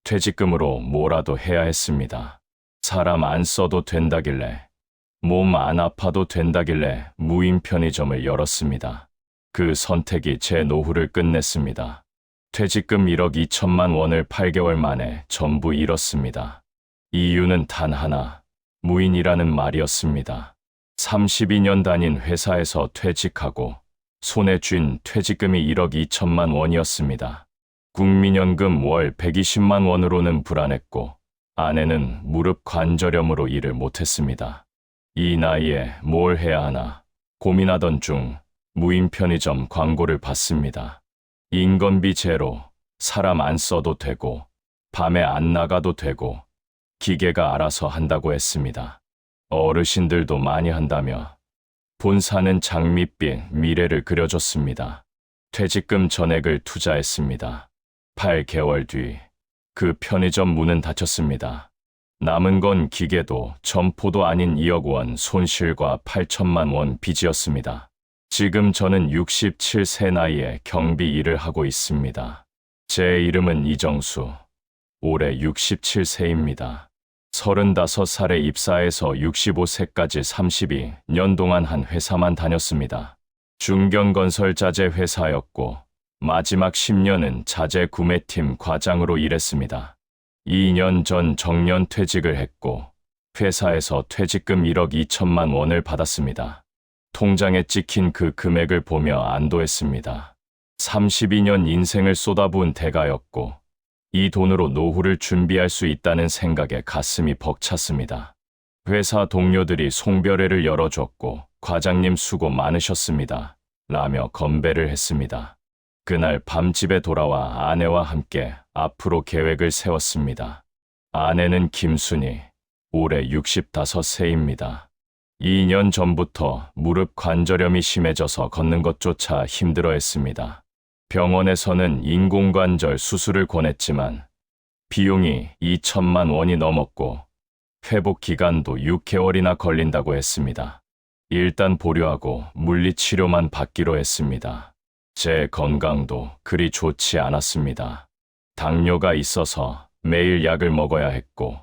퇴직금으로 뭐라도 해야 했습니다. 사람 안 써도 된다길래, 몸 안 아파도 된다길래 무인 편의점을 열었습니다. 그 선택이 제 노후를 끝냈습니다. 퇴직금 1억 2천만 원을 8개월 만에 전부 잃었습니다. 이유는 단 하나, 무인이라는 말이었습니다. 32년 다닌 회사에서 퇴직하고 손에 쥔 퇴직금이 1억 2천만 원이었습니다. 국민연금 월 120만 원으로는 불안했고 아내는 무릎 관절염으로 일을 못했습니다. 이 나이에 뭘 해야 하나 고민하던 중 무인 편의점 광고를 봤습니다. 인건비 제로, 사람 안 써도 되고 밤에 안 나가도 되고 기계가 알아서 한다고 했습니다. 어르신들도 많이 한다며 본사는 장밋빛 미래를 그려줬습니다. 퇴직금 전액을 투자했습니다. 8개월 뒤 그 편의점 문은 닫혔습니다. 남은 건 기계도 점포도 아닌 2억 원 손실과 8천만 원 빚이었습니다. 지금 저는 67세 나이에 경비 일을 하고 있습니다. 제 이름은 이정수. 올해 67세입니다. 35살에 입사해서 65세까지 32년 동안 한 회사만 다녔습니다. 중견건설자재 회사였고 마지막 10년은 자재 구매팀 과장으로 일했습니다. 2년 전 정년 퇴직을 했고 회사에서 퇴직금 1억 2천만 원을 받았습니다. 통장에 찍힌 그 금액을 보며 안도했습니다. 32년 인생을 쏟아부은 대가였고 이 돈으로 노후를 준비할 수 있다는 생각에 가슴이 벅찼습니다. 회사 동료들이 송별회를 열어줬고 과장님 수고 많으셨습니다. 라며 건배를 했습니다. 그날 밤 집에 돌아와 아내와 함께 앞으로 계획을 세웠습니다. 아내는 김순희, 올해 65세입니다. 2년 전부터 무릎 관절염이 심해져서 걷는 것조차 힘들어했습니다. 병원에서는 인공관절 수술을 권했지만 비용이 2천만 원이 넘었고 회복 기간도 6개월이나 걸린다고 했습니다. 일단 보류하고 물리치료만 받기로 했습니다. 제 건강도 그리 좋지 않았습니다. 당뇨가 있어서 매일 약을 먹어야 했고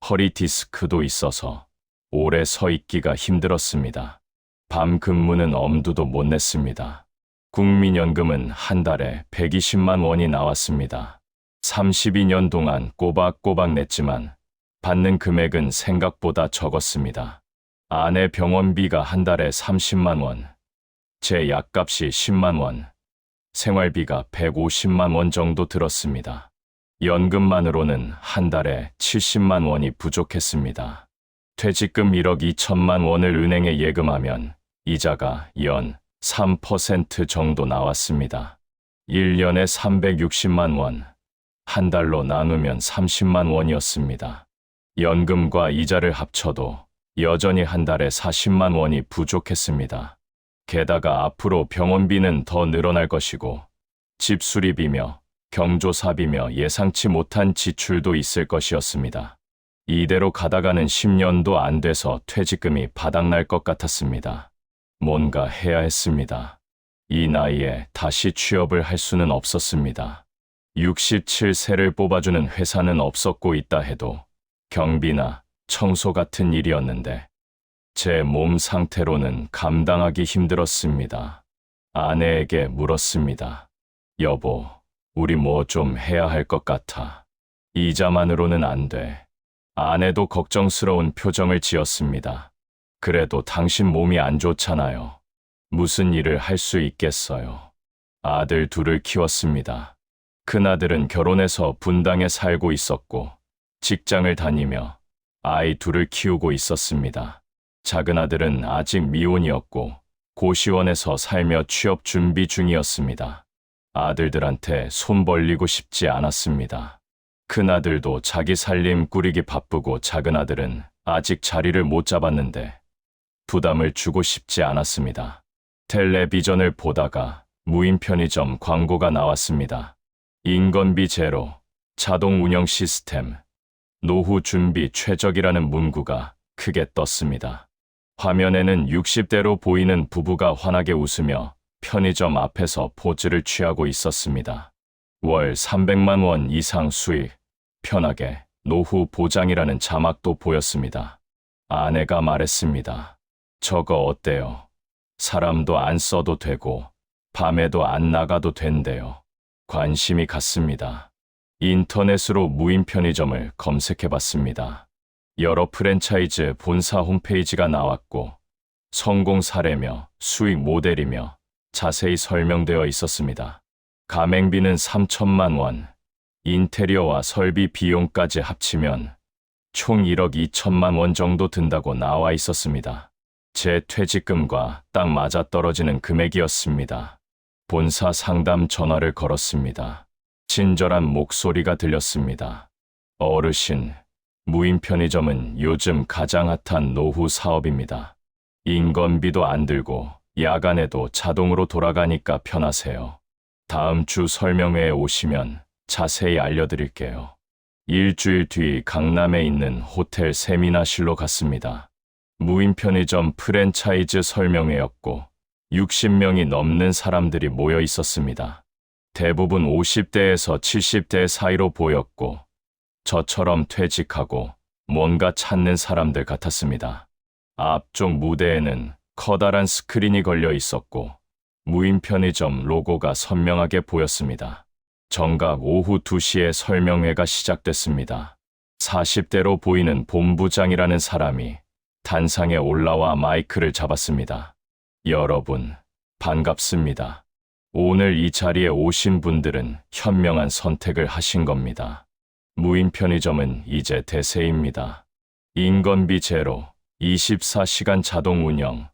허리 디스크도 있어서 오래 서 있기가 힘들었습니다. 밤 근무는 엄두도 못 냈습니다. 국민연금은 한 달에 120만 원이 나왔습니다. 32년 동안 꼬박꼬박 냈지만 받는 금액은 생각보다 적었습니다. 아내 병원비가 한 달에 30만 원, 제 약값이 10만 원, 생활비가 150만 원 정도 들었습니다. 연금만으로는 한 달에 70만 원이 부족했습니다. 퇴직금 1억 2천만 원을 은행에 예금하면 이자가 연 3% 정도 나왔습니다. 1년에 360만 원, 한 달로 나누면 30만 원이었습니다. 연금과 이자를 합쳐도 여전히 한 달에 40만 원이 부족했습니다. 게다가 앞으로 병원비는 더 늘어날 것이고 집 수리비며 경조사비며 예상치 못한 지출도 있을 것이었습니다. 이대로 가다가는 10년도 안 돼서 퇴직금이 바닥날 것 같았습니다. 뭔가 해야 했습니다. 이 나이에 다시 취업을 할 수는 없었습니다. 67세를 뽑아주는 회사는 없었고 있다 해도 경비나 청소 같은 일이었는데 제 몸 상태로는 감당하기 힘들었습니다. 아내에게 물었습니다. 여보, 우리 뭐 좀 해야 할 것 같아. 이자만으로는 안 돼. 아내도 걱정스러운 표정을 지었습니다. 그래도 당신 몸이 안 좋잖아요. 무슨 일을 할 수 있겠어요. 아들 둘을 키웠습니다. 큰아들은 결혼해서 분당에 살고 있었고 직장을 다니며 아이 둘을 키우고 있었습니다. 작은 아들은 아직 미혼이었고 고시원에서 살며 취업 준비 중이었습니다. 아들들한테 손 벌리고 싶지 않았습니다. 큰아들도 자기 살림 꾸리기 바쁘고 작은 아들은 아직 자리를 못 잡았는데 부담을 주고 싶지 않았습니다. 텔레비전을 보다가 무인 편의점 광고가 나왔습니다. 인건비 제로, 자동 운영 시스템, 노후 준비 최적이라는 문구가 크게 떴습니다. 화면에는 60대로 보이는 부부가 환하게 웃으며 편의점 앞에서 포즈를 취하고 있었습니다. 월 300만 원 이상 수익, 편하게 노후 보장이라는 자막도 보였습니다. 아내가 말했습니다. 저거 어때요? 사람도 안 써도 되고 밤에도 안 나가도 된대요. 관심이 갔습니다. 인터넷으로 무인 편의점을 검색해 봤습니다. 여러 프랜차이즈 본사 홈페이지가 나왔고 성공 사례며 수익 모델이며 자세히 설명되어 있었습니다. 가맹비는 3천만 원, 인테리어와 설비 비용까지 합치면 총 1억 2천만 원 정도 든다고 나와 있었습니다. 제 퇴직금과 딱 맞아떨어지는 금액이었습니다. 본사 상담 전화를 걸었습니다. 친절한 목소리가 들렸습니다. 어르신, 무인 편의점은 요즘 가장 핫한 노후 사업입니다. 인건비도 안 들고 야간에도 자동으로 돌아가니까 편하세요. 다음 주 설명회에 오시면 자세히 알려드릴게요. 일주일 뒤 강남에 있는 호텔 세미나실로 갔습니다. 무인 편의점 프랜차이즈 설명회였고 60명이 넘는 사람들이 모여 있었습니다. 대부분 50대에서 70대 사이로 보였고 저처럼 퇴직하고 뭔가 찾는 사람들 같았습니다. 앞쪽 무대에는 커다란 스크린이 걸려 있었고 무인 편의점 로고가 선명하게 보였습니다. 정각 오후 2시에 설명회가 시작됐습니다. 40대로 보이는 본부장이라는 사람이 단상에 올라와 마이크를 잡았습니다. 여러분, 반갑습니다. 오늘 이 자리에 오신 분들은 현명한 선택을 하신 겁니다. 무인 편의점은 이제 대세입니다. 인건비 제로, 24시간 자동 운영,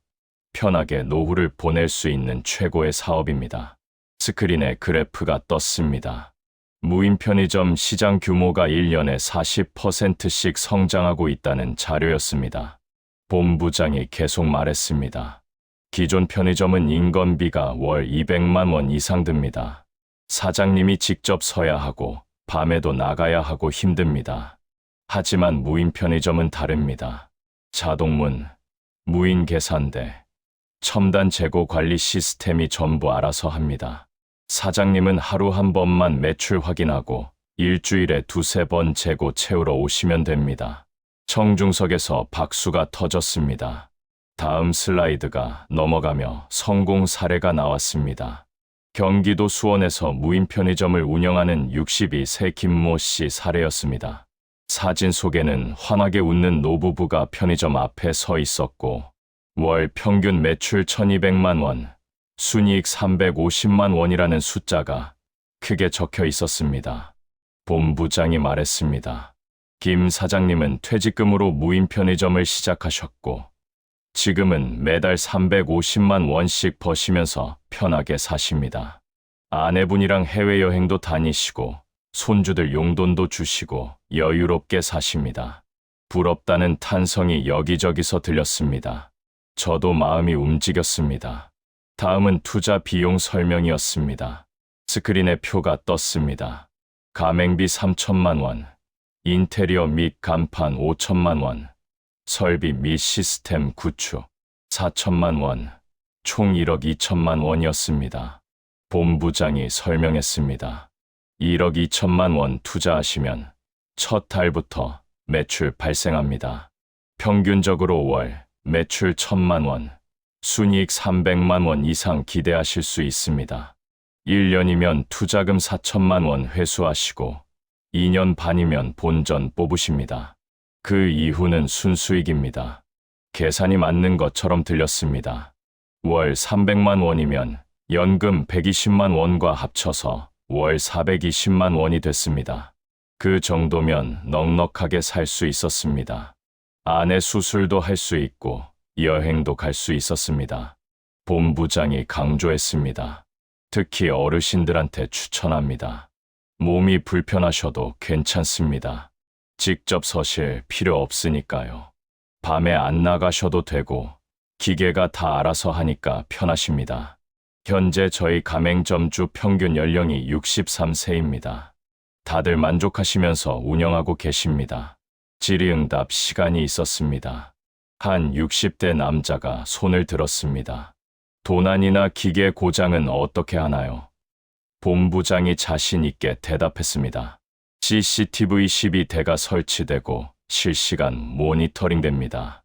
편하게 노후를 보낼 수 있는 최고의 사업입니다. 스크린에 그래프가 떴습니다. 무인 편의점 시장 규모가 1년에 40%씩 성장하고 있다는 자료였습니다. 본부장이 계속 말했습니다. 기존 편의점은 인건비가 월 200만 원 이상 듭니다. 사장님이 직접 서야 하고 밤에도 나가야 하고 힘듭니다. 하지만 무인 편의점은 다릅니다. 자동문, 무인 계산대, 첨단 재고 관리 시스템이 전부 알아서 합니다. 사장님은 하루 한 번만 매출 확인하고 일주일에 2~3번 재고 채우러 오시면 됩니다. 청중석에서 박수가 터졌습니다. 다음 슬라이드가 넘어가며 성공 사례가 나왔습니다. 경기도 수원에서 무인 편의점을 운영하는 62세 김모 씨 사례였습니다. 사진 속에는 환하게 웃는 노부부가 편의점 앞에 서 있었고 월 평균 매출 1,200만 원, 순이익 350만 원이라는 숫자가 크게 적혀 있었습니다. 본부장이 말했습니다. 김 사장님은 퇴직금으로 무인 편의점을 시작하셨고 지금은 매달 350만 원씩 버시면서 편하게 사십니다. 아내분이랑 해외여행도 다니시고 손주들 용돈도 주시고 여유롭게 사십니다. 부럽다는 탄성이 여기저기서 들렸습니다. 저도 마음이 움직였습니다. 다음은 투자 비용 설명이었습니다. 스크린에 표가 떴습니다. 가맹비 3천만 원, 인테리어 및 간판 5천만 원, 설비 및 시스템 구축 4천만 원, 총 1억 2천만 원이었습니다. 본부장이 설명했습니다. 1억 2천만 원 투자하시면 첫 달부터 매출 발생합니다. 평균적으로 월 매출 1,000만 원, 순이익 300만 원 이상 기대하실 수 있습니다. 1년이면 투자금 4천만 원 회수하시고 2년 반이면 본전 뽑으십니다. 그 이후는 순수익입니다. 계산이 맞는 것처럼 들렸습니다. 월 300만 원이면 연금 120만 원과 합쳐서 월 420만 원이 됐습니다. 그 정도면 넉넉하게 살 수 있었습니다. 아내 수술도 할 수 있고 여행도 갈 수 있었습니다. 본부장이 강조했습니다. 특히 어르신들한테 추천합니다. 몸이 불편하셔도 괜찮습니다. 직접 서실 필요 없으니까요. 밤에 안 나가셔도 되고 기계가 다 알아서 하니까 편하십니다. 현재 저희 가맹점주 평균 연령이 63세입니다. 다들 만족하시면서 운영하고 계십니다. 질의응답 시간이 있었습니다. 한 60대 남자가 손을 들었습니다. 도난이나 기계 고장은 어떻게 하나요? 본부장이 자신 있게 대답했습니다. CCTV 12대가 설치되고 실시간 모니터링됩니다.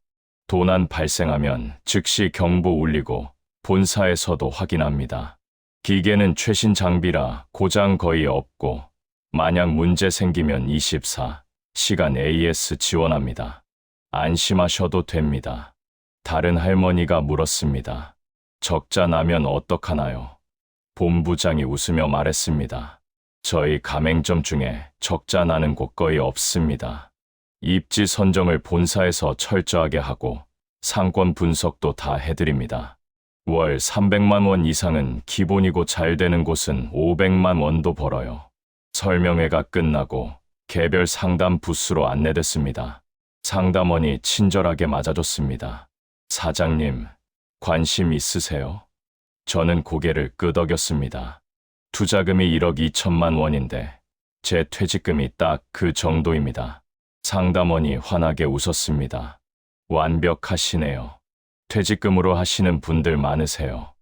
도난 발생하면 즉시 경보 울리고 본사에서도 확인합니다. 기계는 최신 장비라 고장 거의 없고 만약 문제 생기면 24시간 AS 지원합니다. 안심하셔도 됩니다. 다른 할머니가 물었습니다. 적자 나면 어떡하나요? 본부장이 웃으며 말했습니다. 저희 가맹점 중에 적자 나는 곳 거의 없습니다. 입지 선정을 본사에서 철저하게 하고 상권 분석도 다 해드립니다. 월 300만 원 이상은 기본이고 잘 되는 곳은 500만 원도 벌어요. 설명회가 끝나고 개별 상담 부스로 안내됐습니다. 상담원이 친절하게 맞아줬습니다. 사장님, 관심 있으세요? 저는 고개를 끄덕였습니다. 투자금이 1억 2천만 원인데 제 퇴직금이 딱 그 정도입니다. 상담원이 환하게 웃었습니다. 완벽하시네요. 퇴직금으로 하시는 분들 많으세요.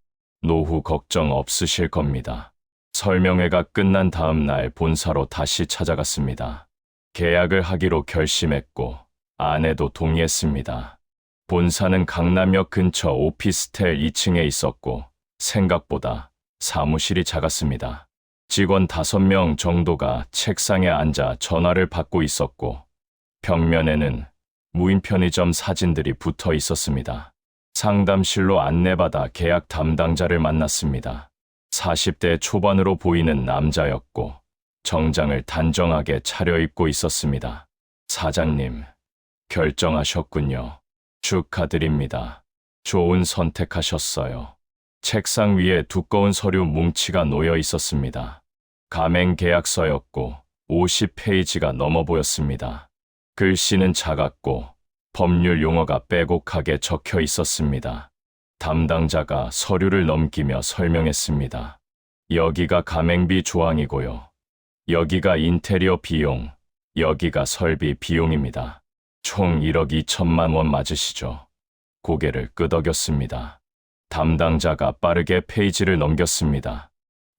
노후 걱정 없으실 겁니다. 설명회가 끝난 다음 날 본사로 다시 찾아갔습니다. 계약을 하기로 결심했고 아내도 동의했습니다. 본사는 강남역 근처 오피스텔 2층에 있었고 생각보다 사무실이 작았습니다. 직원 5명 정도가 책상에 앉아 전화를 받고 있었고 벽면에는 무인 편의점 사진들이 붙어 있었습니다. 상담실로 안내받아 계약 담당자를 만났습니다. 40대 초반으로 보이는 남자였고 정장을 단정하게 차려입고 있었습니다. 사장님, 결정하셨군요. 축하드립니다. 좋은 선택하셨어요. 책상 위에 두꺼운 서류 뭉치가 놓여 있었습니다. 가맹 계약서였고 50페이지가 넘어 보였습니다. 글씨는 작았고 법률 용어가 빼곡하게 적혀 있었습니다. 담당자가 서류를 넘기며 설명했습니다. 여기가 가맹비 조항이고요. 여기가 인테리어 비용, 여기가 설비 비용입니다. 총 1억 2천만 원 맞으시죠? 고개를 끄덕였습니다. 담당자가 빠르게 페이지를 넘겼습니다.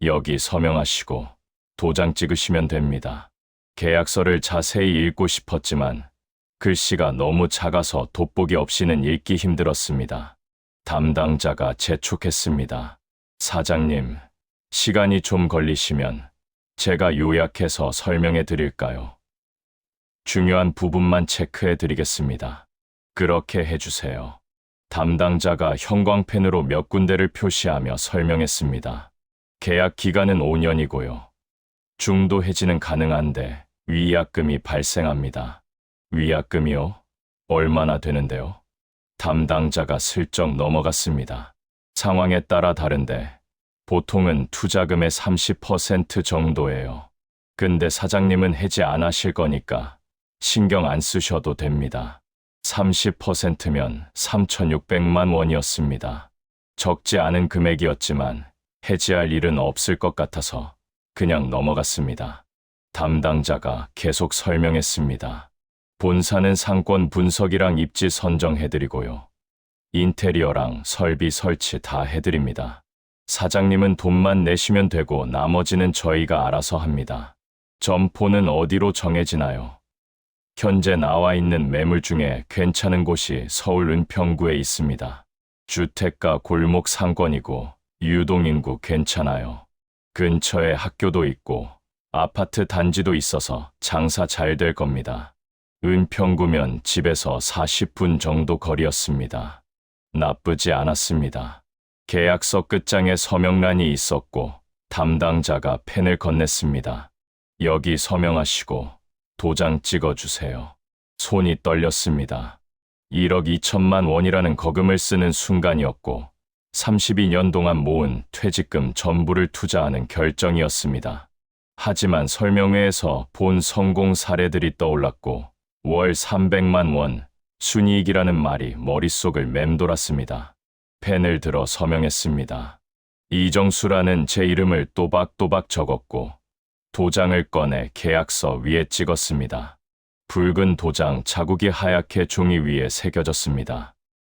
여기 서명하시고 도장 찍으시면 됩니다. 계약서를 자세히 읽고 싶었지만 글씨가 너무 작아서 돋보기 없이는 읽기 힘들었습니다. 담당자가 재촉했습니다. 사장님, 시간이 좀 걸리시면 제가 요약해서 설명해 드릴까요? 중요한 부분만 체크해 드리겠습니다. 그렇게 해주세요. 담당자가 형광펜으로 몇 군데를 표시하며 설명했습니다. 계약 기간은 5년이고요. 중도 해지는 가능한데 위약금이 발생합니다. 위약금이요? 얼마나 되는데요? 담당자가 슬쩍 넘어갔습니다. 상황에 따라 다른데 보통은 투자금의 30% 정도예요. 근데 사장님은 해지 안 하실 거니까 신경 안 쓰셔도 됩니다. 30%면 3,600만 원이었습니다. 적지 않은 금액이었지만 해지할 일은 없을 것 같아서 그냥 넘어갔습니다. 담당자가 계속 설명했습니다. 본사는 상권 분석이랑 입지 선정해드리고요. 인테리어랑 설비 설치 다 해드립니다. 사장님은 돈만 내시면 되고 나머지는 저희가 알아서 합니다. 점포는 어디로 정해지나요? 현재 나와 있는 매물 중에 괜찮은 곳이 서울 은평구에 있습니다. 주택가 골목 상권이고 유동인구 괜찮아요. 근처에 학교도 있고 아파트 단지도 있어서 장사 잘 될 겁니다. 은평구면 집에서 40분 정도 거리였습니다. 나쁘지 않았습니다. 계약서 끝장에 서명란이 있었고 담당자가 펜을 건넸습니다. 여기 서명하시고 도장 찍어주세요. 손이 떨렸습니다. 1억 2천만 원이라는 거금을 쓰는 순간이었고 32년 동안 모은 퇴직금 전부를 투자하는 결정이었습니다. 하지만 설명회에서 본 성공 사례들이 떠올랐고 월 300만 원 순이익이라는 말이 머릿속을 맴돌았습니다. 펜을 들어 서명했습니다. 이정수라는 제 이름을 또박또박 적었고 도장을 꺼내 계약서 위에 찍었습니다. 붉은 도장 자국이 하얗게 종이 위에 새겨졌습니다.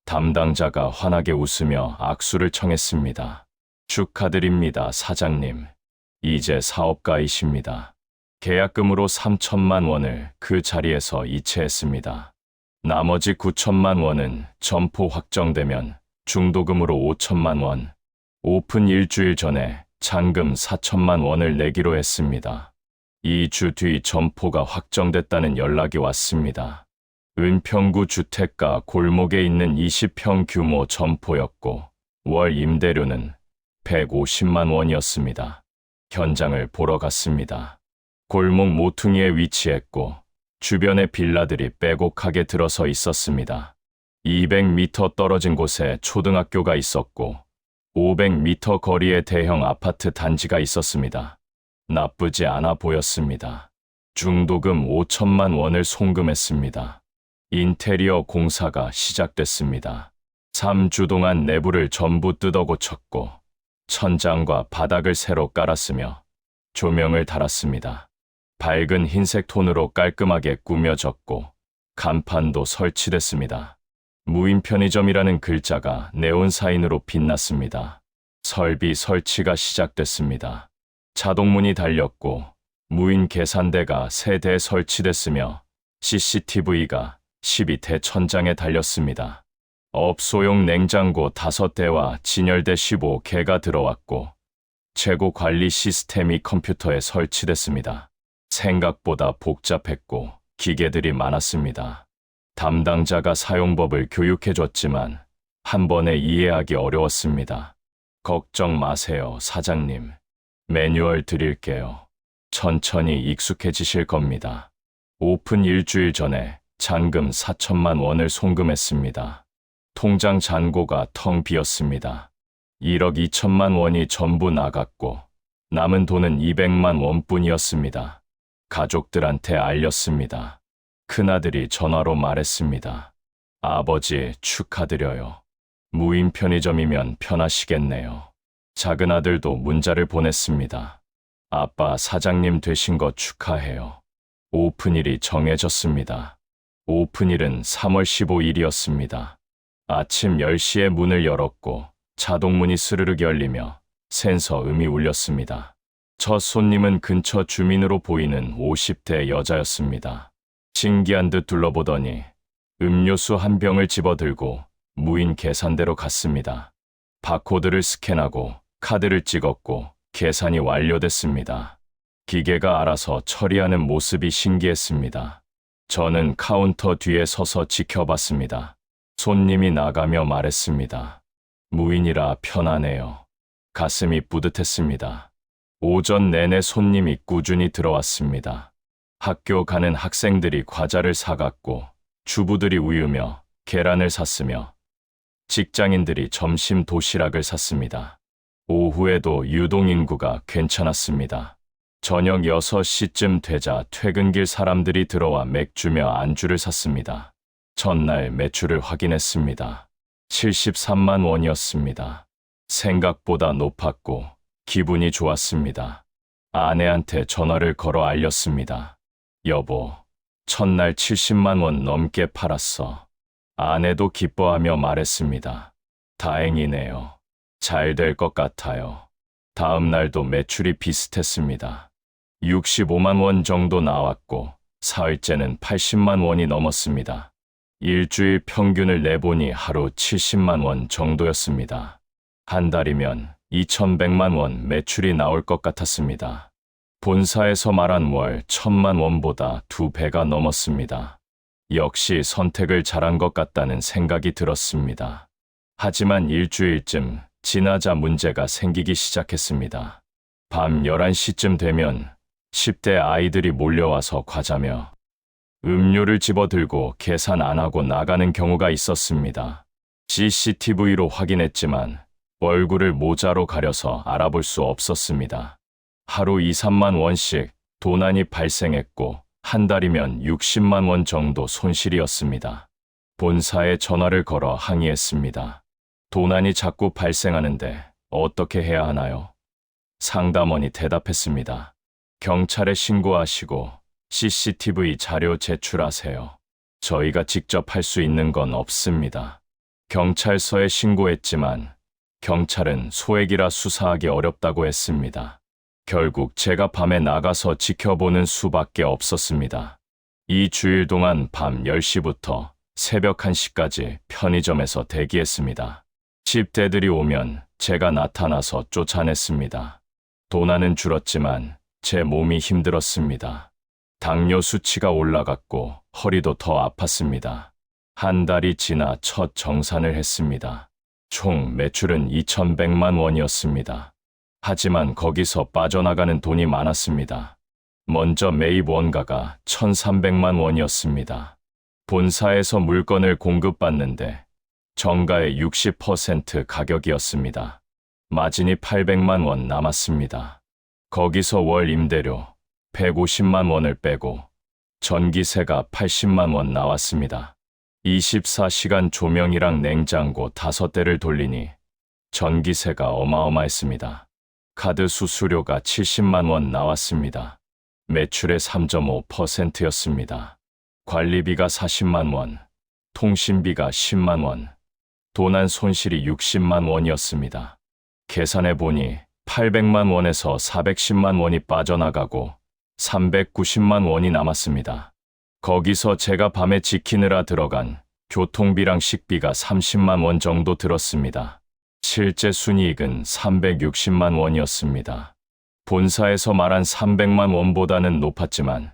담당자가 환하게 웃으며 악수를 청했습니다. 축하드립니다, 사장님. 이제 사업가이십니다. 계약금으로 3천만 원을 그 자리에서 이체했습니다. 나머지 9천만 원은 점포 확정되면 중도금으로 5천만 원, 오픈 일주일 전에 잔금 4천만 원을 내기로 했습니다. 2주 뒤 점포가 확정됐다는 연락이 왔습니다. 은평구 주택가 골목에 있는 20평 규모 점포였고 월 임대료는 150만 원이었습니다. 현장을 보러 갔습니다. 골목 모퉁이에 위치했고 주변의 빌라들이 빼곡하게 들어서 있었습니다. 200m 떨어진 곳에 초등학교가 있었고 500m 거리에 대형 아파트 단지가 있었습니다. 나쁘지 않아 보였습니다. 중도금 5천만 원을 송금했습니다. 인테리어 공사가 시작됐습니다. 3주 동안 내부를 전부 뜯어고쳤고 천장과 바닥을 새로 깔았으며 조명을 달았습니다. 밝은 흰색 톤으로 깔끔하게 꾸며졌고 간판도 설치됐습니다. 무인 편의점이라는 글자가 네온 사인으로 빛났습니다. 설비 설치가 시작됐습니다. 자동문이 달렸고 무인 계산대가 3대 설치됐으며 CCTV가 12대 천장에 달렸습니다. 업소용 냉장고 5대와 진열대 15개가 들어왔고 최고 관리 시스템이 컴퓨터에 설치됐습니다. 생각보다 복잡했고 기계들이 많았습니다. 담당자가 사용법을 교육해줬지만 한 번에 이해하기 어려웠습니다. 걱정 마세요, 사장님. 매뉴얼 드릴게요. 천천히 익숙해지실 겁니다. 오픈 일주일 전에 잔금 4천만 원을 송금했습니다. 통장 잔고가 텅 비었습니다. 1억 2천만 원이 전부 나갔고 남은 돈은 200만 원뿐이었습니다. 가족들한테 알렸습니다. 큰아들이 전화로 말했습니다. 아버지 축하드려요. 무인 편의점이면 편하시겠네요. 작은아들도 문자를 보냈습니다. 아빠 사장님 되신 거 축하해요. 오픈일이 정해졌습니다. 오픈일은 3월 15일이었습니다. 아침 10시에 문을 열었고 자동문이 스르륵 열리며 센서 음이 울렸습니다. 첫 손님은 근처 주민으로 보이는 50대 여자였습니다. 신기한 듯 둘러보더니 음료수 한 병을 집어들고 무인 계산대로 갔습니다. 바코드를 스캔하고 카드를 찍었고 계산이 완료됐습니다. 기계가 알아서 처리하는 모습이 신기했습니다. 저는 카운터 뒤에 서서 지켜봤습니다. 손님이 나가며 말했습니다. 무인이라 편하네요. 가슴이 뿌듯했습니다. 오전 내내 손님이 꾸준히 들어왔습니다. 학교 가는 학생들이 과자를 사갔고 주부들이 우유며 계란을 샀으며 직장인들이 점심 도시락을 샀습니다. 오후에도 유동인구가 괜찮았습니다. 저녁 6시쯤 되자 퇴근길 사람들이 들어와 맥주며 안주를 샀습니다. 전날 매출을 확인했습니다. 73만 원이었습니다. 생각보다 높았고 기분이 좋았습니다. 아내한테 전화를 걸어 알렸습니다. 여보, 첫날 70만 원 넘게 팔았어. 아내도 기뻐하며 말했습니다. 다행이네요. 잘 될 것 같아요. 다음 날도 매출이 비슷했습니다. 65만 원 정도 나왔고 사흘째는 80만 원이 넘었습니다. 일주일 평균을 내보니 하루 70만 원 정도였습니다. 한 달이면 2,100만 원 매출이 나올 것 같았습니다. 본사에서 말한 월 1,000만 원보다 2배가 넘었습니다. 역시 선택을 잘한 것 같다는 생각이 들었습니다. 하지만 일주일쯤 지나자 문제가 생기기 시작했습니다. 밤 11시쯤 되면 10대 아이들이 몰려와서 과자며 음료를 집어들고 계산 안 하고 나가는 경우가 있었습니다. CCTV로 확인했지만 얼굴을 모자로 가려서 알아볼 수 없었습니다. 하루 2, 3만 원씩 도난이 발생했고 한 달이면 60만 원 정도 손실이었습니다. 본사에 전화를 걸어 항의했습니다. 도난이 자꾸 발생하는데 어떻게 해야 하나요? 상담원이 대답했습니다. 경찰에 신고하시고 CCTV 자료 제출하세요. 저희가 직접 할 수 있는 건 없습니다. 경찰서에 신고했지만 경찰은 소액이라 수사하기 어렵다고 했습니다. 결국 제가 밤에 나가서 지켜보는 수밖에 없었습니다. 2주일 동안 밤 10시부터 새벽 1시까지 편의점에서 대기했습니다. 집대들이 오면 제가 나타나서 쫓아냈습니다. 도난은 줄었지만 제 몸이 힘들었습니다. 당뇨 수치가 올라갔고 허리도 더 아팠습니다. 한 달이 지나 첫 정산을 했습니다. 총 매출은 2,100만 원이었습니다. 하지만 거기서 빠져나가는 돈이 많았습니다. 먼저 매입 원가가 1,300만 원이었습니다. 본사에서 물건을 공급받는데 정가의 60% 가격이었습니다. 마진이 800만 원 남았습니다. 거기서 월 임대료 150만 원을 빼고 전기세가 80만 원 나왔습니다. 24시간 조명이랑 냉장고 5대를 돌리니 전기세가 어마어마했습니다. 카드 수수료가 70만 원 나왔습니다. 매출의 3.5%였습니다. 관리비가 40만 원, 통신비가 10만 원, 도난 손실이 60만 원이었습니다. 계산해 보니 800만 원에서 410만 원이 빠져나가고 390만 원이 남았습니다. 거기서 제가 밤에 지키느라 들어간 교통비랑 식비가 30만 원 정도 들었습니다. 실제 순이익은 360만 원이었습니다. 본사에서 말한 300만 원보다는 높았지만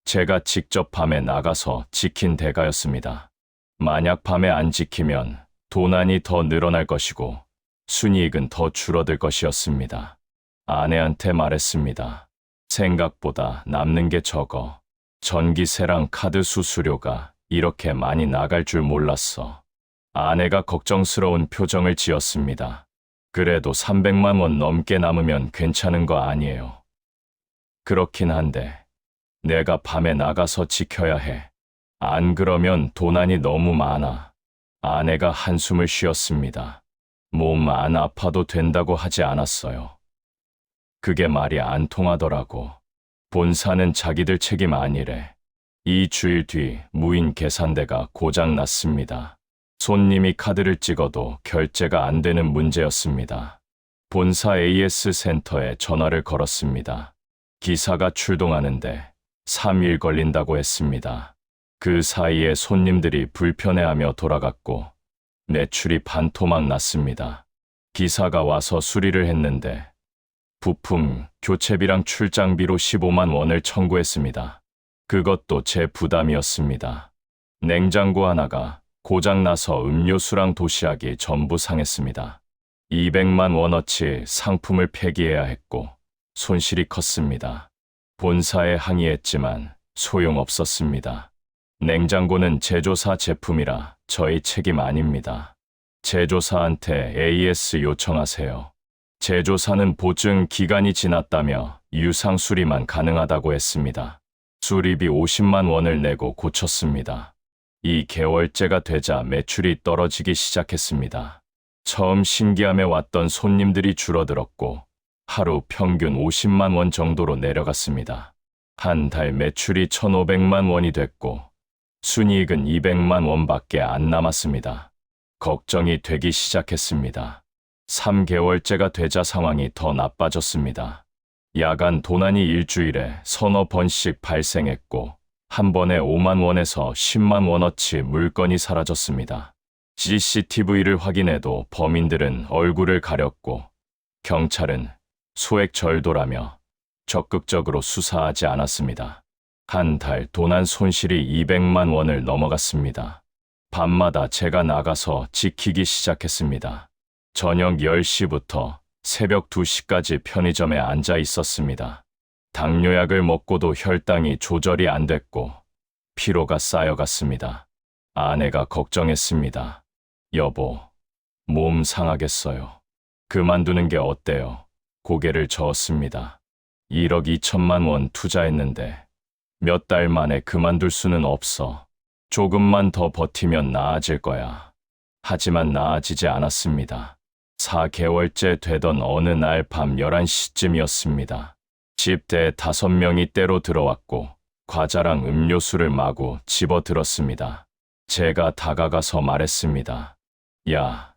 제가 직접 밤에 나가서 지킨 대가였습니다. 만약 밤에 안 지키면 도난이 더 늘어날 것이고 순이익은 더 줄어들 것이었습니다. 아내한테 말했습니다. 생각보다 남는 게 적어. 전기세랑 카드 수수료가 이렇게 많이 나갈 줄 몰랐어. 아내가 걱정스러운 표정을 지었습니다. 그래도 300만 원 넘게 남으면 괜찮은 거 아니에요. 그렇긴 한데 내가 밤에 나가서 지켜야 해. 안 그러면 도난이 너무 많아. 아내가 한숨을 쉬었습니다. 몸 안 아파도 된다고 하지 않았어요. 그게 말이 안 통하더라고. 본사는 자기들 책임 아니래. 2주일 뒤 무인 계산대가 고장 났습니다. 손님이 카드를 찍어도 결제가 안 되는 문제였습니다. 본사 AS 센터에 전화를 걸었습니다. 기사가 출동하는데 3일 걸린다고 했습니다. 그 사이에 손님들이 불편해하며 돌아갔고 매출이 반토막 났습니다. 기사가 와서 수리를 했는데 부품, 교체비랑 출장비로 15만 원을 청구했습니다. 그것도 제 부담이었습니다. 냉장고 하나가 고장나서 음료수랑 도시락이 전부 상했습니다. 200만 원어치 상품을 폐기해야 했고 손실이 컸습니다. 본사에 항의했지만 소용없었습니다. 냉장고는 제조사 제품이라 저희 책임 아닙니다. 제조사한테 AS 요청하세요. 제조사는 보증 기간이 지났다며 유상 수리만 가능하다고 했습니다. 수리비 50만 원을 내고 고쳤습니다. 2개월째가 되자 매출이 떨어지기 시작했습니다. 처음 신기함에 왔던 손님들이 줄어들었고 하루 평균 50만 원 정도로 내려갔습니다. 한 달 매출이 1,500만 원이 됐고 순이익은 200만 원밖에 안 남았습니다. 걱정이 되기 시작했습니다. 3개월째가 되자 상황이 더 나빠졌습니다. 야간 도난이 일주일에 서너 번씩 발생했고 한 번에 5만 원에서 10만 원어치 물건이 사라졌습니다. CCTV를 확인해도 범인들은 얼굴을 가렸고 경찰은 소액 절도라며 적극적으로 수사하지 않았습니다. 한 달 도난 손실이 200만 원을 넘어갔습니다. 밤마다 제가 나가서 지키기 시작했습니다. 저녁 10시부터 새벽 2시까지 편의점에 앉아 있었습니다. 당뇨약을 먹고도 혈당이 조절이 안 됐고 피로가 쌓여갔습니다. 아내가 걱정했습니다. 여보, 몸 상하겠어요. 그만두는 게 어때요? 고개를 저었습니다. 1억 2천만 원 투자했는데 몇 달 만에 그만둘 수는 없어. 조금만 더 버티면 나아질 거야. 하지만 나아지지 않았습니다. 4개월째 되던 어느 날 밤 11시쯤이었습니다. 집대에 5명이 때로 들어왔고 과자랑 음료수를 마구 집어들었습니다. 제가 다가가서 말했습니다. 야,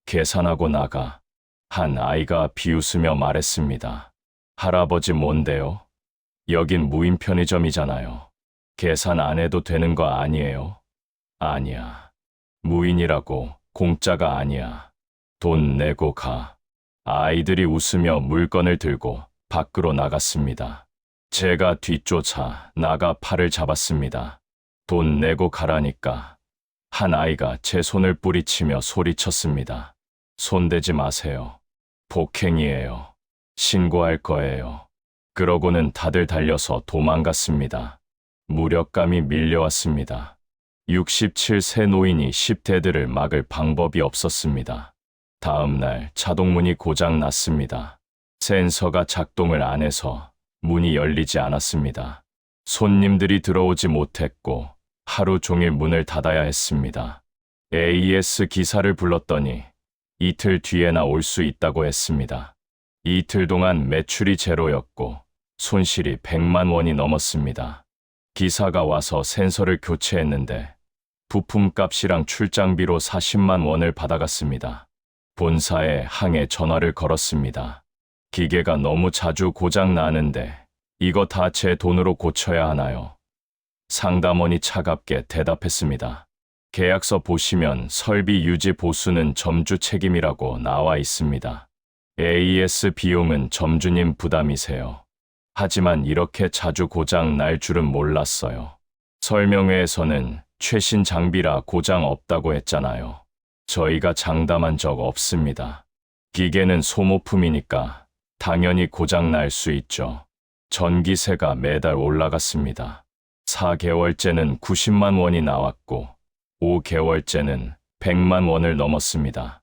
계산하고 나가. 한 아이가 비웃으며 말했습니다. 할아버지 뭔데요? 여긴 무인 편의점이잖아요. 계산 안 해도 되는 거 아니에요? 아니야. 무인이라고 공짜가 아니야. 돈 내고 가. 아이들이 웃으며 물건을 들고 밖으로 나갔습니다. 제가 뒤쫓아 나가 팔을 잡았습니다. 돈 내고 가라니까. 한 아이가 제 손을 뿌리치며 소리쳤습니다. 손대지 마세요. 폭행이에요. 신고할 거예요. 그러고는 다들 달려서 도망갔습니다. 무력감이 밀려왔습니다. 67세 노인이 10대들을 막을 방법이 없었습니다. 다음 날 자동문이 고장 났습니다. 센서가 작동을 안 해서 문이 열리지 않았습니다. 손님들이 들어오지 못했고 하루 종일 문을 닫아야 했습니다. AES 기사를 불렀더니 이틀 뒤에나 올 수 있다고 했습니다. 이틀 동안 매출이 제로였고 손실이 100만 원이 넘었습니다. 기사가 와서 센서를 교체했는데 부품값이랑 출장비로 40만 원을 받아갔습니다. 본사에 항해 전화를 걸었습니다. 기계가 너무 자주 고장 나는데 이거 다 제 돈으로 고쳐야 하나요? 상담원이 차갑게 대답했습니다. 계약서 보시면 설비 유지 보수는 점주 책임이라고 나와 있습니다. AES 비용은 점주님 부담이세요. 하지만 이렇게 자주 고장 날 줄은 몰랐어요. 설명회에서는 최신 장비라 고장 없다고 했잖아요. 저희가 장담한 적 없습니다. 기계는 소모품이니까 당연히 고장 날 수 있죠. 전기세가 매달 올라갔습니다. 4개월째는 90만 원이 나왔고 5개월째는 100만 원을 넘었습니다.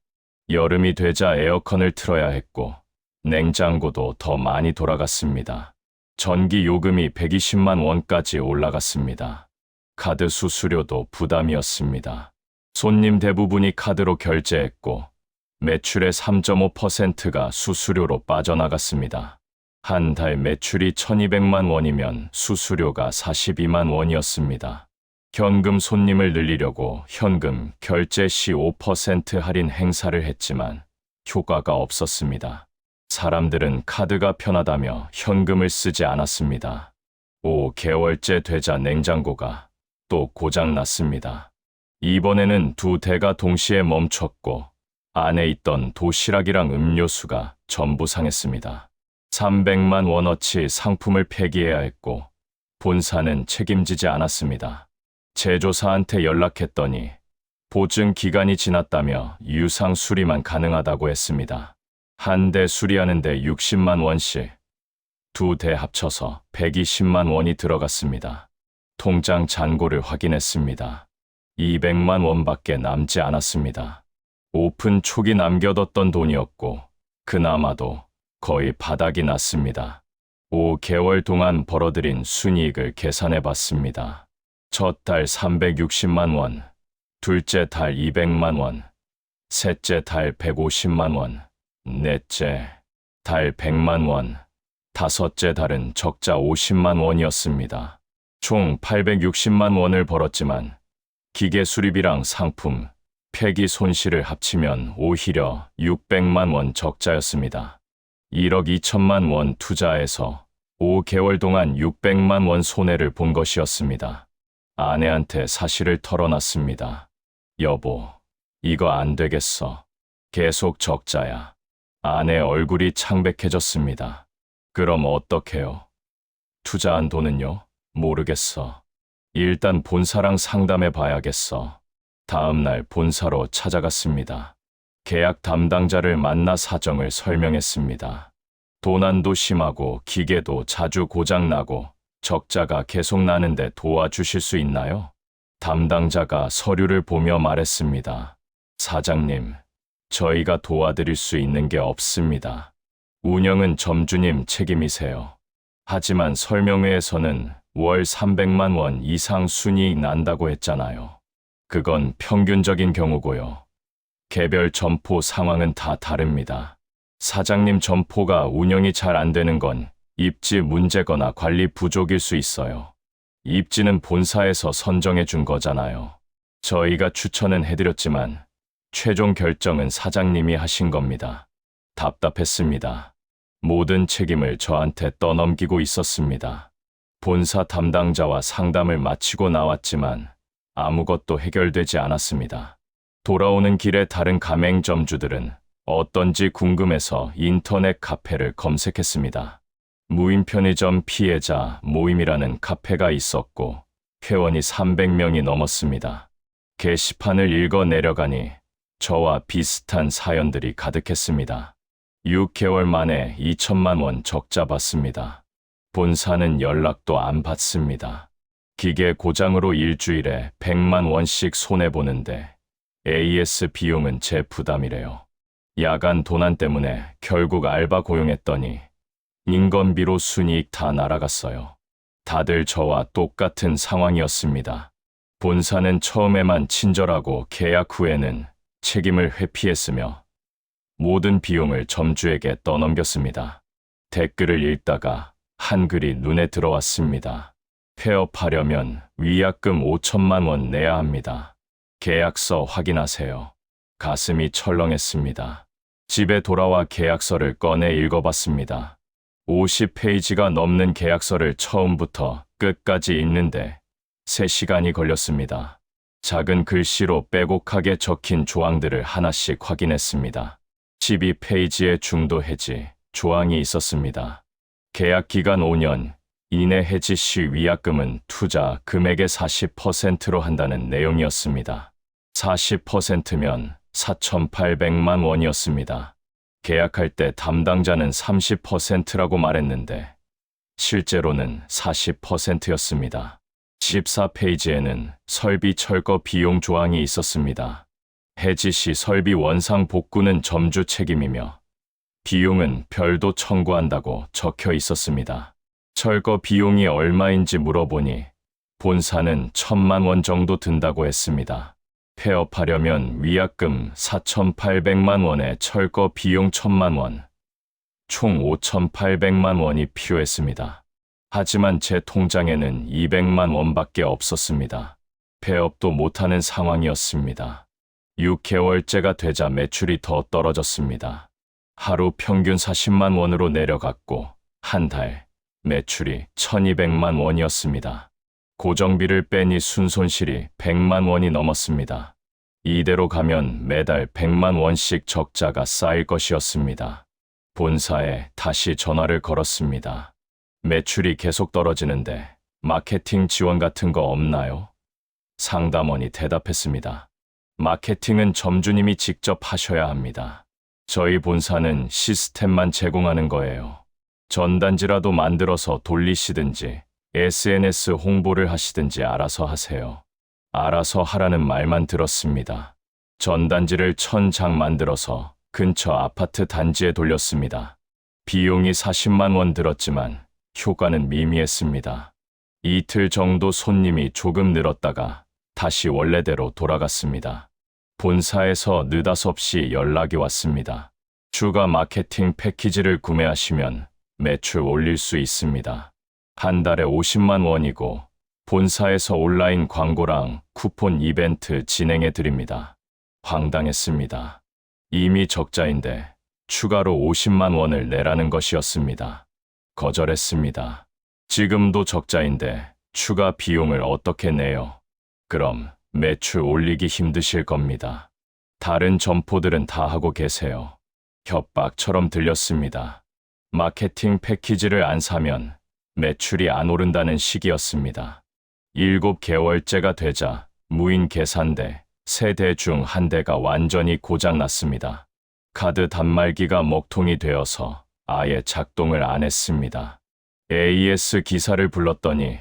여름이 되자 에어컨을 틀어야 했고 냉장고도 더 많이 돌아갔습니다. 전기 요금이 120만 원까지 올라갔습니다. 카드 수수료도 부담이었습니다. 손님 대부분이 카드로 결제했고 매출의 3.5%가 수수료로 빠져나갔습니다. 한 달 매출이 1200만 원이면 수수료가 42만 원이었습니다. 현금 손님을 늘리려고 현금 결제 시 5% 할인 행사를 했지만 효과가 없었습니다. 사람들은 카드가 편하다며 현금을 쓰지 않았습니다. 5개월째 되자 냉장고가 또 고장 났습니다. 이번에는 2대가 동시에 멈췄고 안에 있던 도시락이랑 음료수가 전부 상했습니다. 300만 원어치 상품을 폐기해야 했고 본사는 책임지지 않았습니다. 제조사한테 연락했더니 보증 기간이 지났다며 유상 수리만 가능하다고 했습니다. 한 대 수리하는데 60만 원씩, 2대 합쳐서 120만 원이 들어갔습니다. 통장 잔고를 확인했습니다. 200만 원밖에 남지 않았습니다. 오픈 초기 남겨뒀던 돈이었고 그나마도 거의 바닥이 났습니다. 5개월 동안 벌어들인 순이익을 계산해봤습니다. 첫 달 360만 원, 둘째 달 200만 원, 셋째 달 150만 원, 넷째 달 100만 원, 다섯째 달은 적자 50만 원이었습니다. 총 860만 원을 벌었지만 기계 수리비랑 상품, 폐기 손실을 합치면 오히려 600만 원 적자였습니다. 1억 2천만 원 투자해서 5개월 동안 600만 원 손해를 본 것이었습니다. 아내한테 사실을 털어놨습니다. 여보, 이거 안 되겠어. 계속 적자야. 아내 얼굴이 창백해졌습니다. 그럼 어떡해요? 투자한 돈은요? 모르겠어. 일단 본사랑 상담해 봐야겠어. 다음 날 본사로 찾아갔습니다. 계약 담당자를 만나 사정을 설명했습니다. 도난도 심하고 기계도 자주 고장나고 적자가 계속 나는데 도와주실 수 있나요? 담당자가 서류를 보며 말했습니다. 사장님, 저희가 도와드릴 수 있는 게 없습니다. 운영은 점주님 책임이세요. 하지만 설명회에서는 월 300만 원 이상 순이익 난다고 했잖아요. 그건 평균적인 경우고요. 개별 점포 상황은 다 다릅니다. 사장님 점포가 운영이 잘 안 되는 건 입지 문제거나 관리 부족일 수 있어요. 입지는 본사에서 선정해 준 거잖아요. 저희가 추천은 해드렸지만 최종 결정은 사장님이 하신 겁니다. 답답했습니다. 모든 책임을 저한테 떠넘기고 있었습니다. 본사 담당자와 상담을 마치고 나왔지만 아무것도 해결되지 않았습니다. 돌아오는 길에 다른 가맹점주들은 어떤지 궁금해서 인터넷 카페를 검색했습니다. 무인 편의점 피해자 모임이라는 카페가 있었고 회원이 300명이 넘었습니다. 게시판을 읽어 내려가니 저와 비슷한 사연들이 가득했습니다. 6개월 만에 2천만 원 적자 받습니다. 본사는 연락도 안 받습니다. 기계 고장으로 일주일에 100만 원씩 손해보는데 AS 비용은 제 부담이래요. 야간 도난 때문에 결국 알바 고용했더니 인건비로 순이익 다 날아갔어요. 다들 저와 똑같은 상황이었습니다. 본사는 처음에만 친절하고 계약 후에는 책임을 회피했으며 모든 비용을 점주에게 떠넘겼습니다. 댓글을 읽다가 한 글이 눈에 들어왔습니다. 폐업하려면 위약금 5천만 원 내야 합니다. 계약서 확인하세요. 가슴이 철렁했습니다. 집에 돌아와 계약서를 꺼내 읽어봤습니다. 50페이지가 넘는 계약서를 처음부터 끝까지 읽는데 3시간이 걸렸습니다. 작은 글씨로 빼곡하게 적힌 조항들을 하나씩 확인했습니다. 12페이지의 중도 해지 조항이 있었습니다. 계약 기간 5년 이내 해지 시 위약금은 투자 금액의 40%로 한다는 내용이었습니다. 40%면 4,800만 원이었습니다. 계약할 때 담당자는 30%라고 말했는데 실제로는 40%였습니다. 14페이지에는 설비 철거 비용 조항이 있었습니다. 해지 시 설비 원상 복구는 점주 책임이며 비용은 별도 청구한다고 적혀 있었습니다. 철거 비용이 얼마인지 물어보니 본사는 1,000만 원 정도 든다고 했습니다. 폐업하려면 위약금 4,800만 원에 철거 비용 1,000만 원, 총 5,800만 원이 필요했습니다. 하지만 제 통장에는 200만 원밖에 없었습니다. 폐업도 못하는 상황이었습니다. 6개월째가 되자 매출이 더 떨어졌습니다. 하루 평균 40만 원으로 내려갔고 한 달 매출이 1,200만 원이었습니다. 고정비를 빼니 순손실이 100만 원이 넘었습니다. 이대로 가면 매달 100만 원씩 적자가 쌓일 것이었습니다. 본사에 다시 전화를 걸었습니다. 매출이 계속 떨어지는데 마케팅 지원 같은 거 없나요? 상담원이 대답했습니다. 마케팅은 점주님이 직접 하셔야 합니다. 저희 본사는 시스템만 제공하는 거예요. 전단지라도 만들어서 돌리시든지 SNS 홍보를 하시든지 알아서 하세요. 알아서 하라는 말만 들었습니다. 전단지를 1,000장 만들어서 근처 아파트 단지에 돌렸습니다. 비용이 40만 원 들었지만 효과는 미미했습니다. 이틀 정도 손님이 조금 늘었다가 다시 원래대로 돌아갔습니다. 본사에서 느닷없이 연락이 왔습니다. 추가 마케팅 패키지를 구매하시면 매출 올릴 수 있습니다. 한 달에 50만 원이고 본사에서 온라인 광고랑 쿠폰 이벤트 진행해 드립니다. 황당했습니다. 이미 적자인데 추가로 50만 원을 내라는 것이었습니다. 거절했습니다. 지금도 적자인데 추가 비용을 어떻게 내요? 그럼 매출 올리기 힘드실 겁니다. 다른 점포들은 다 하고 계세요. 협박처럼 들렸습니다. 마케팅 패키지를 안 사면 매출이 안 오른다는 식이었습니다. 7개월째가 되자 무인 계산대 3대 중 1대가 완전히 고장났습니다. 카드 단말기가 먹통이 되어서 아예 작동을 안 했습니다. AS 기사를 불렀더니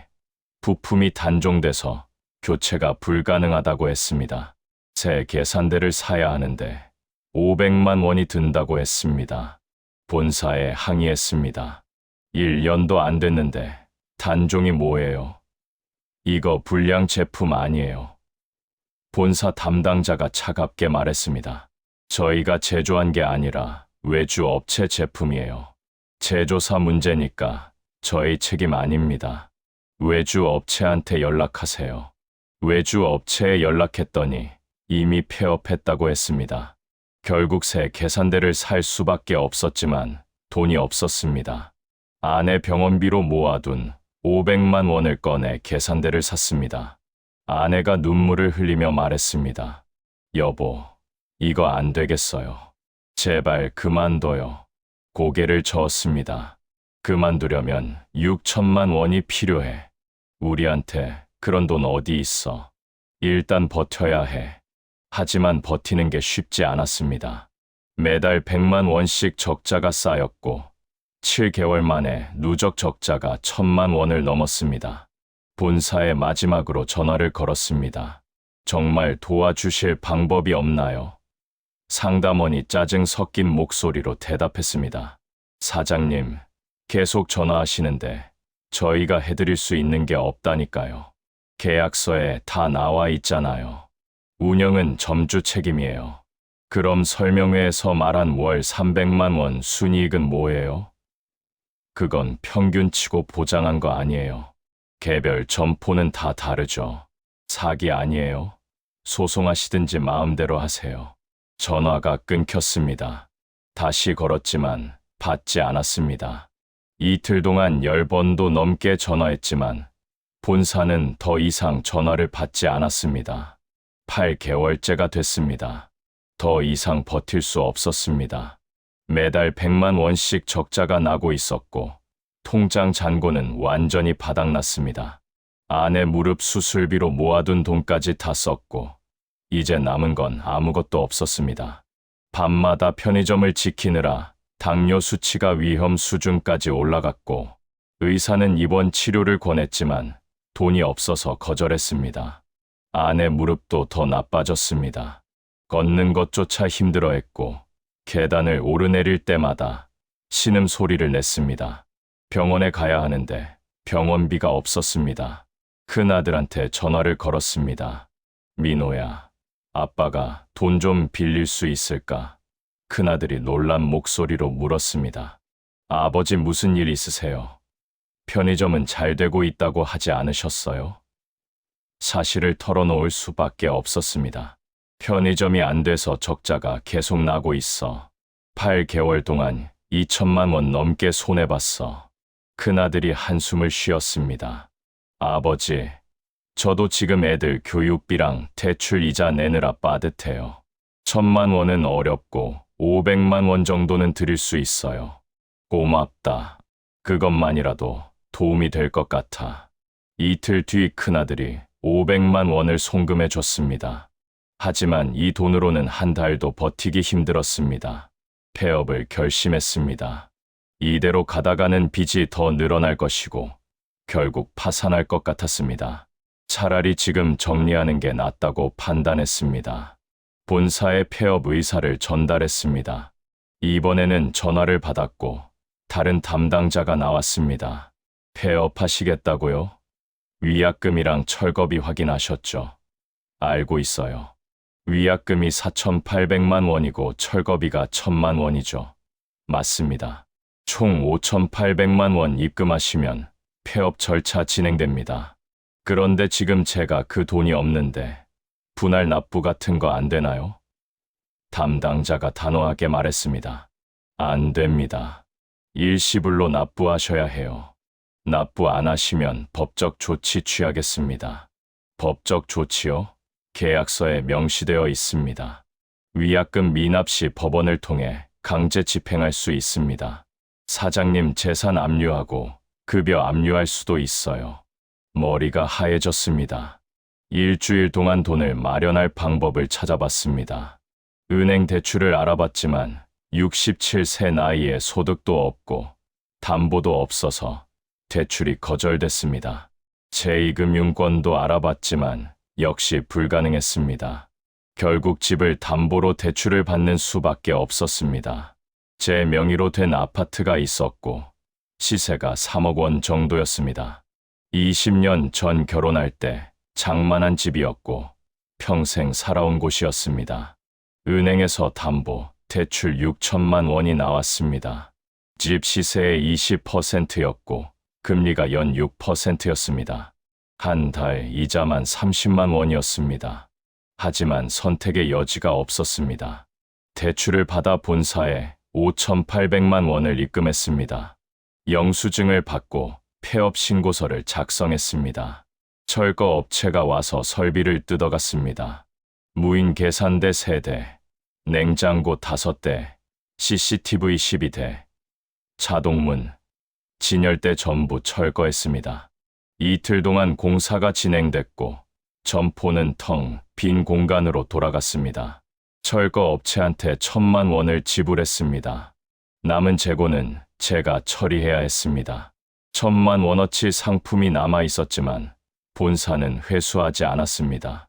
부품이 단종돼서 교체가 불가능하다고 했습니다. 새 계산대를 사야 하는데 500만 원이 든다고 했습니다. 본사에 항의했습니다. 1년도 안 됐는데 단종이 뭐예요? 이거 불량 제품 아니에요. 본사 담당자가 차갑게 말했습니다. 저희가 제조한 게 아니라 외주 업체 제품이에요. 제조사 문제니까 저희 책임 아닙니다. 외주 업체한테 연락하세요. 외주 업체에 연락했더니 이미 폐업했다고 했습니다. 결국 새 계산대를 살 수밖에 없었지만 돈이 없었습니다. 아내 병원비로 모아둔 500만 원을 꺼내 계산대를 샀습니다. 아내가 눈물을 흘리며 말했습니다. 여보, 이거 안 되겠어요. 제발 그만둬요. 고개를 저었습니다. 그만두려면 6천만 원이 필요해. 우리한테 그런 돈 어디 있어. 일단 버텨야 해. 하지만 버티는 게 쉽지 않았습니다. 매달 100만 원씩 적자가 쌓였고 7개월 만에 누적 적자가 1,000만 원을 넘었습니다. 본사에 마지막으로 전화를 걸었습니다. 정말 도와주실 방법이 없나요? 상담원이 짜증 섞인 목소리로 대답했습니다. 사장님, 계속 전화하시는데 저희가 해드릴 수 있는 게 없다니까요. 계약서에 다 나와 있잖아요. 운영은 점주 책임이에요. 그럼 설명회에서 말한 월 300만 원 순이익은 뭐예요? 그건 평균치고 보장한 거 아니에요. 개별 점포는 다 다르죠. 사기 아니에요. 소송하시든지 마음대로 하세요. 전화가 끊겼습니다. 다시 걸었지만 받지 않았습니다. 이틀 동안 10번도 넘게 전화했지만 본사는 더 이상 전화를 받지 않았습니다. 8개월째가 됐습니다. 더 이상 버틸 수 없었습니다. 매달 100만 원씩 적자가 나고 있었고 통장 잔고는 완전히 바닥났습니다. 아내 무릎 수술비로 모아둔 돈까지 다 썼고 이제 남은 건 아무것도 없었습니다. 밤마다 편의점을 지키느라 당뇨 수치가 위험 수준까지 올라갔고 의사는 입원 치료를 권했지만 돈이 없어서 거절했습니다. 아내 무릎도 더 나빠졌습니다. 걷는 것조차 힘들어했고 계단을 오르내릴 때마다 신음 소리를 냈습니다. 병원에 가야 하는데 병원비가 없었습니다. 큰아들한테 전화를 걸었습니다. 민호야, 아빠가 돈 좀 빌릴 수 있을까? 큰아들이 놀란 목소리로 물었습니다. 아버지 무슨 일 있으세요? 편의점은 잘 되고 있다고 하지 않으셨어요? 사실을 털어놓을 수밖에 없었습니다. 편의점이 안 돼서 적자가 계속 나고 있어. 8개월 동안 2천만 원 넘게 손해봤어. 큰아들이 한숨을 쉬었습니다. 아버지, 저도 지금 애들 교육비랑 대출 이자 내느라 빠듯해요. 1,000만 원은 어렵고 500만 원 정도는 드릴 수 있어요. 고맙다. 그것만이라도 도움이 될 것 같아. 이틀 뒤 큰아들이 500만 원을 송금해 줬습니다. 하지만 이 돈으로는 한 달도 버티기 힘들었습니다. 폐업을 결심했습니다. 이대로 가다가는 빚이 더 늘어날 것이고 결국 파산할 것 같았습니다. 차라리 지금 정리하는 게 낫다고 판단했습니다. 본사에 폐업 의사를 전달했습니다. 이번에는 전화를 받았고 다른 담당자가 나왔습니다. 폐업하시겠다고요? 위약금이랑 철거비 확인하셨죠? 알고 있어요. 위약금이 4,800만 원이고 철거비가 1,000만 원이죠. 맞습니다. 총 5,800만 원 입금하시면 폐업 절차 진행됩니다. 그런데 지금 제가 그 돈이 없는데 분할 납부 같은 거 안 되나요? 담당자가 단호하게 말했습니다. 안 됩니다. 일시불로 납부하셔야 해요. 납부 안 하시면 법적 조치 취하겠습니다. 법적 조치요? 계약서에 명시되어 있습니다. 위약금 미납 시 법원을 통해 강제 집행할 수 있습니다. 사장님 재산 압류하고 급여 압류할 수도 있어요. 머리가 하얘졌습니다. 일주일 동안 돈을 마련할 방법을 찾아봤습니다. 은행 대출을 알아봤지만 67세 나이에 소득도 없고 담보도 없어서 대출이 거절됐습니다. 제2금융권도 알아봤지만 역시 불가능했습니다. 결국 집을 담보로 대출을 받는 수밖에 없었습니다. 제 명의로 된 아파트가 있었고 시세가 3억 원 정도였습니다. 20년 전 결혼할 때 장만한 집이었고 평생 살아온 곳이었습니다. 은행에서 담보, 대출 6천만 원이 나왔습니다. 집 시세의 20%였고 금리가 연 6%였습니다. 한 달 이자만 30만 원이었습니다. 하지만 선택의 여지가 없었습니다. 대출을 받아 본사에 5,800만 원을 입금했습니다. 영수증을 받고 폐업 신고서를 작성했습니다. 철거 업체가 와서 설비를 뜯어갔습니다. 무인 계산대 3대, 냉장고 5대, CCTV 12대, 자동문, 진열대 전부 철거했습니다. 이틀 동안 공사가 진행됐고 점포는 텅 빈 공간으로 돌아갔습니다. 철거 업체한테 1,000만 원을 지불했습니다. 남은 재고는 제가 처리해야 했습니다. 1,000만 원어치 상품이 남아 있었지만 본사는 회수하지 않았습니다.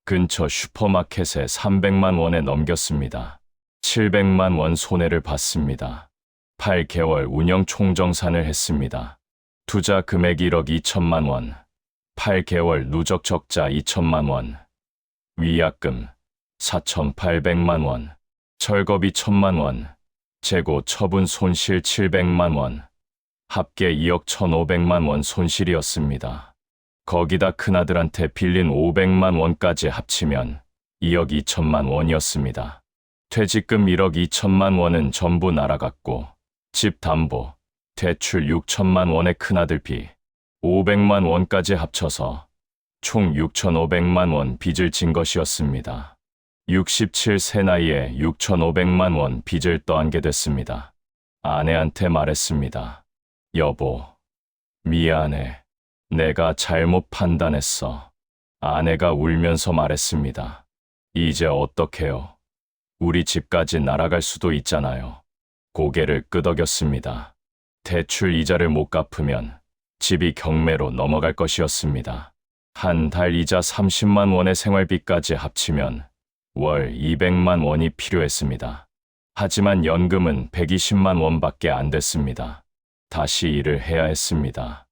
근처 슈퍼마켓에 300만 원에 넘겼습니다. 700만 원 손해를 봤습니다. 8개월 운영 총정산을 했습니다. 투자 금액 1억 2천만 원, 8개월 누적 적자 2천만 원, 위약금 4,800만 원, 철거비 1,000만 원, 재고 처분 손실 700만 원, 합계 2억 1,500만 원 손실이었습니다. 거기다 큰아들한테 빌린 500만 원까지 합치면 2억 2천만 원이었습니다. 퇴직금 1억 2천만 원은 전부 날아갔고 집 담보, 대출 6천만 원의 큰아들 비 500만 원까지 합쳐서 총 6,500만 원 빚을 진 것이었습니다. 67세 나이에 6,500만 원 빚을 떠안게 됐습니다. 아내한테 말했습니다. 여보, 미안해. 내가 잘못 판단했어. 아내가 울면서 말했습니다. 이제 어떡해요? 우리 집까지 날아갈 수도 있잖아요. 고개를 끄덕였습니다. 대출 이자를 못 갚으면 집이 경매로 넘어갈 것이었습니다. 한 달 이자 30만 원의 생활비까지 합치면 월 200만 원이 필요했습니다. 하지만 연금은 120만 원밖에 안 됐습니다. 다시 일을 해야 했습니다.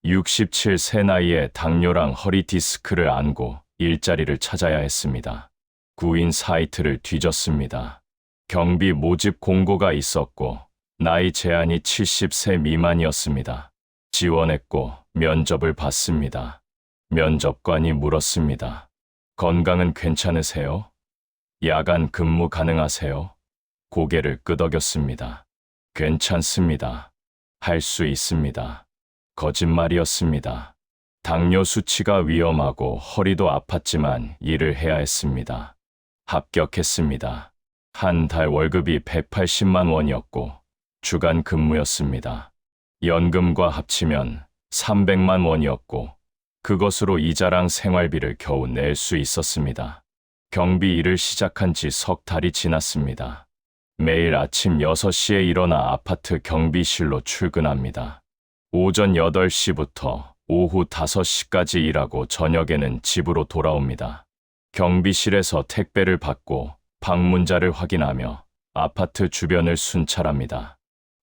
67세 나이에 당뇨랑 허리 디스크를 앓고 일자리를 찾아야 했습니다. 구인 사이트를 뒤졌습니다. 경비 모집 공고가 있었고 나이 제한이 70세 미만이었습니다. 지원했고 면접을 봤습니다. 면접관이 물었습니다. 건강은 괜찮으세요? 야간 근무 가능하세요? 고개를 끄덕였습니다. 괜찮습니다. 할 수 있습니다. 거짓말이었습니다. 당뇨 수치가 위험하고 허리도 아팠지만 일을 해야 했습니다. 합격했습니다. 한 달 월급이 180만 원이었고 주간 근무였습니다. 연금과 합치면 300만 원이었고 그것으로 이자랑 생활비를 겨우 낼 수 있었습니다. 경비 일을 시작한 지 석 달이 지났습니다. 매일 아침 6시에 일어나 아파트 경비실로 출근합니다. 오전 8시부터 오후 5시까지 일하고 저녁에는 집으로 돌아옵니다. 경비실에서 택배를 받고 방문자를 확인하며 아파트 주변을 순찰합니다.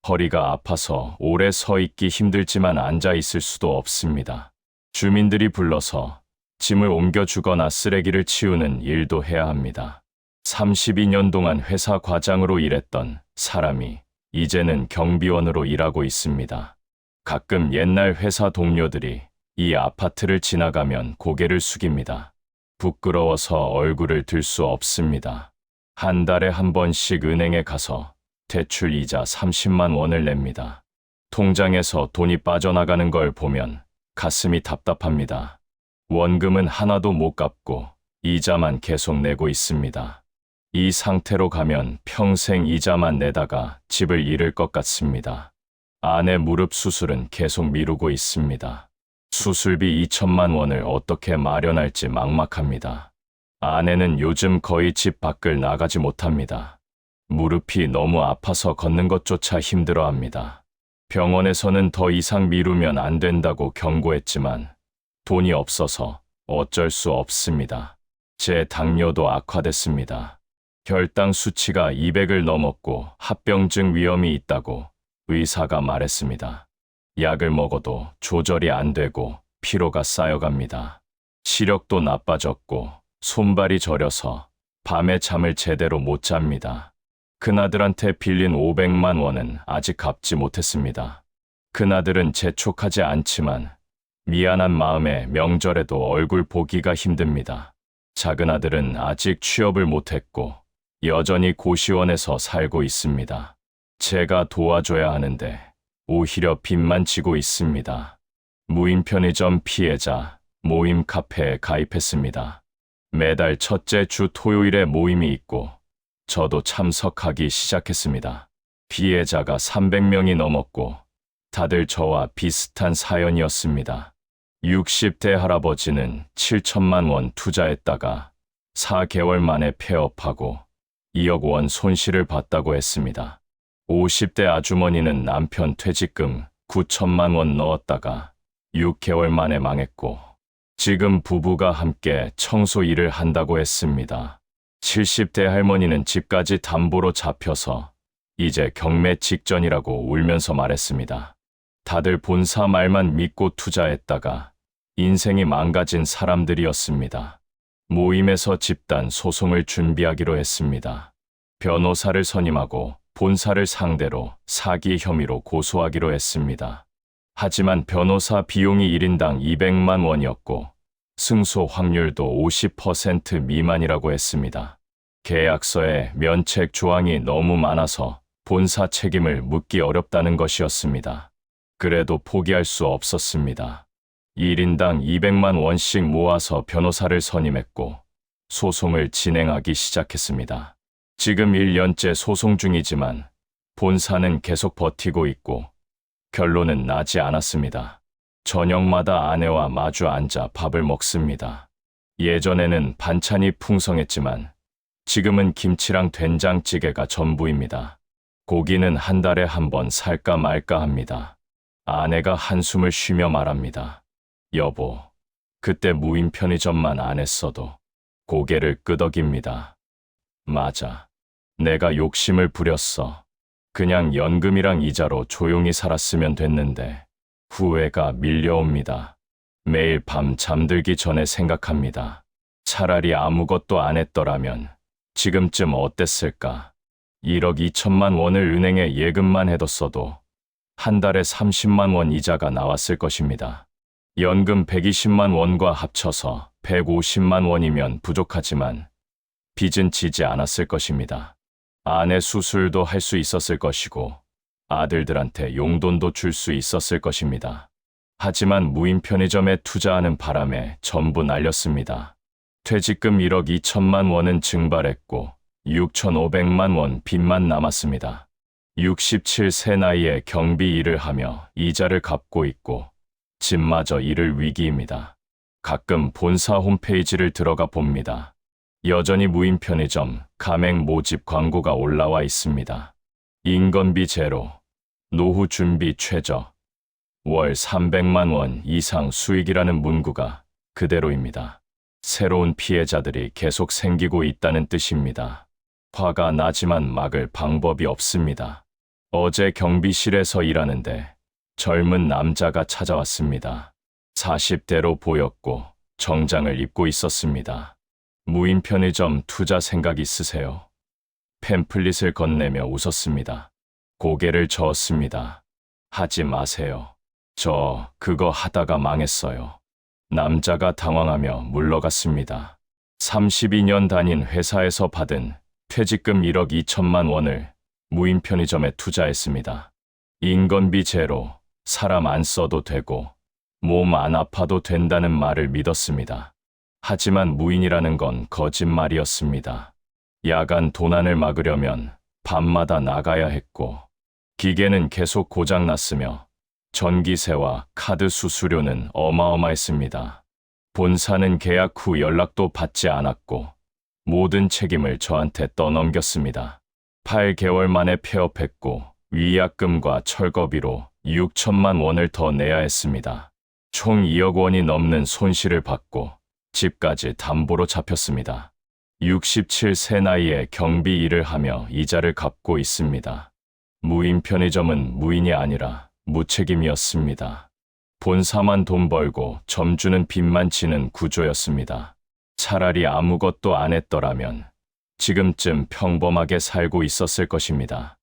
허리가 아파서 오래 서 있기 힘들지만 앉아 있을 수도 없습니다. 주민들이 불러서 짐을 옮겨주거나 쓰레기를 치우는 일도 해야 합니다. 32년 동안 회사 과장으로 일했던 사람이 이제는 경비원으로 일하고 있습니다. 가끔 옛날 회사 동료들이 이 아파트를 지나가면 고개를 숙입니다. 부끄러워서 얼굴을 들 수 없습니다. 한 달에 한 번씩 은행에 가서 대출 이자 30만 원을 냅니다. 통장에서 돈이 빠져나가는 걸 보면 가슴이 답답합니다. 원금은 하나도 못 갚고 이자만 계속 내고 있습니다. 이 상태로 가면 평생 이자만 내다가 집을 잃을 것 같습니다. 아내 무릎 수술은 계속 미루고 있습니다. 수술비 2천만 원을 어떻게 마련할지 막막합니다. 아내는 요즘 거의 집 밖을 나가지 못합니다. 무릎이 너무 아파서 걷는 것조차 힘들어합니다. 병원에서는 더 이상 미루면 안 된다고 경고했지만 돈이 없어서 어쩔 수 없습니다. 제 당뇨도 악화됐습니다. 혈당 수치가 200을 넘었고 합병증 위험이 있다고 의사가 말했습니다. 약을 먹어도 조절이 안 되고 피로가 쌓여갑니다. 시력도 나빠졌고 손발이 저려서 밤에 잠을 제대로 못 잡니다. 큰아들한테 빌린 500만 원은 아직 갚지 못했습니다. 큰아들은 재촉하지 않지만 미안한 마음에 명절에도 얼굴 보기가 힘듭니다. 작은아들은 아직 취업을 못했고 여전히 고시원에서 살고 있습니다. 제가 도와줘야 하는데 오히려 빚만 지고 있습니다. 무인 편의점 피해자 모임 카페에 가입했습니다. 매달 첫째 주 토요일에 모임이 있고 저도 참석하기 시작했습니다. 피해자가 300명이 넘었고 다들 저와 비슷한 사연이었습니다. 60대 할아버지는 7천만 원 투자했다가 4개월 만에 폐업하고 2억 원 손실을 봤다고 했습니다. 50대 아주머니는 남편 퇴직금 9천만 원 넣었다가 6개월 만에 망했고 지금 부부가 함께 청소 일을 한다고 했습니다. 70대 할머니는 집까지 담보로 잡혀서 이제 경매 직전이라고 울면서 말했습니다. 다들 본사 말만 믿고 투자했다가 인생이 망가진 사람들이었습니다. 모임에서 집단 소송을 준비하기로 했습니다. 변호사를 선임하고 본사를 상대로 사기 혐의로 고소하기로 했습니다. 하지만 변호사 비용이 1인당 200만 원이었고 승소 확률도 50% 미만이라고 했습니다. 계약서에 면책 조항이 너무 많아서 본사 책임을 묻기 어렵다는 것이었습니다. 그래도 포기할 수 없었습니다. 1인당 200만 원씩 모아서 변호사를 선임했고 소송을 진행하기 시작했습니다. 지금 1년째 소송 중이지만 본사는 계속 버티고 있고 결론은 나지 않았습니다. 저녁마다 아내와 마주 앉아 밥을 먹습니다. 예전에는 반찬이 풍성했지만 지금은 김치랑 된장찌개가 전부입니다. 고기는 한 달에 한 번 살까 말까 합니다. 아내가 한숨을 쉬며 말합니다. 여보, 그때 무인 편의점만 안 했어도. 고개를 끄덕입니다. 맞아. 내가 욕심을 부렸어. 그냥 연금이랑 이자로 조용히 살았으면 됐는데 후회가 밀려옵니다. 매일 밤 잠들기 전에 생각합니다. 차라리 아무것도 안 했더라면 지금쯤 어땠을까? 1억 2천만 원을 은행에 예금만 해뒀어도 한 달에 30만 원 이자가 나왔을 것입니다. 연금 120만 원과 합쳐서 150만 원이면 부족하지만 빚은 지지 않았을 것입니다. 아내 수술도 할 수 있었을 것이고 아들들한테 용돈도 줄 수 있었을 것입니다. 하지만 무인 편의점에 투자하는 바람에 전부 날렸습니다. 퇴직금 1억 2천만 원은 증발했고 6,500만 원 빚만 남았습니다. 67세 나이에 경비 일을 하며 이자를 갚고 있고 집마저 잃을 위기입니다. 가끔 본사 홈페이지를 들어가 봅니다. 여전히 무인 편의점 가맹 모집 광고가 올라와 있습니다. 인건비 제로, 노후 준비 최저, 월 300만 원 이상 수익이라는 문구가 그대로입니다. 새로운 피해자들이 계속 생기고 있다는 뜻입니다. 화가 나지만 막을 방법이 없습니다. 어제 경비실에서 일하는데 젊은 남자가 찾아왔습니다. 40대로 보였고 정장을 입고 있었습니다. 무인 편의점 투자 생각 있으세요? 팸플릿을 건네며 웃었습니다. 고개를 저었습니다. 하지 마세요. 저 그거 하다가 망했어요. 남자가 당황하며 물러갔습니다. 32년 다닌 회사에서 받은 퇴직금 1억 2천만 원을 무인 편의점에 투자했습니다. 인건비 제로, 사람 안 써도 되고 몸 안 아파도 된다는 말을 믿었습니다. 하지만 무인이라는 건 거짓말이었습니다. 야간 도난을 막으려면 밤마다 나가야 했고 기계는 계속 고장났으며 전기세와 카드 수수료는 어마어마했습니다. 본사는 계약 후 연락도 받지 않았고 모든 책임을 저한테 떠넘겼습니다. 8개월 만에 폐업했고 위약금과 철거비로 6천만 원을 더 내야 했습니다. 총 2억 원이 넘는 손실을 받고 집까지 담보로 잡혔습니다. 67세 나이에 경비 일을 하며 이자를 갚고 있습니다. 무인 편의점은 무인이 아니라 무책임이었습니다. 본사만 돈 벌고 점주는 빚만 지는 구조였습니다. 차라리 아무것도 안 했더라면 지금쯤 평범하게 살고 있었을 것입니다.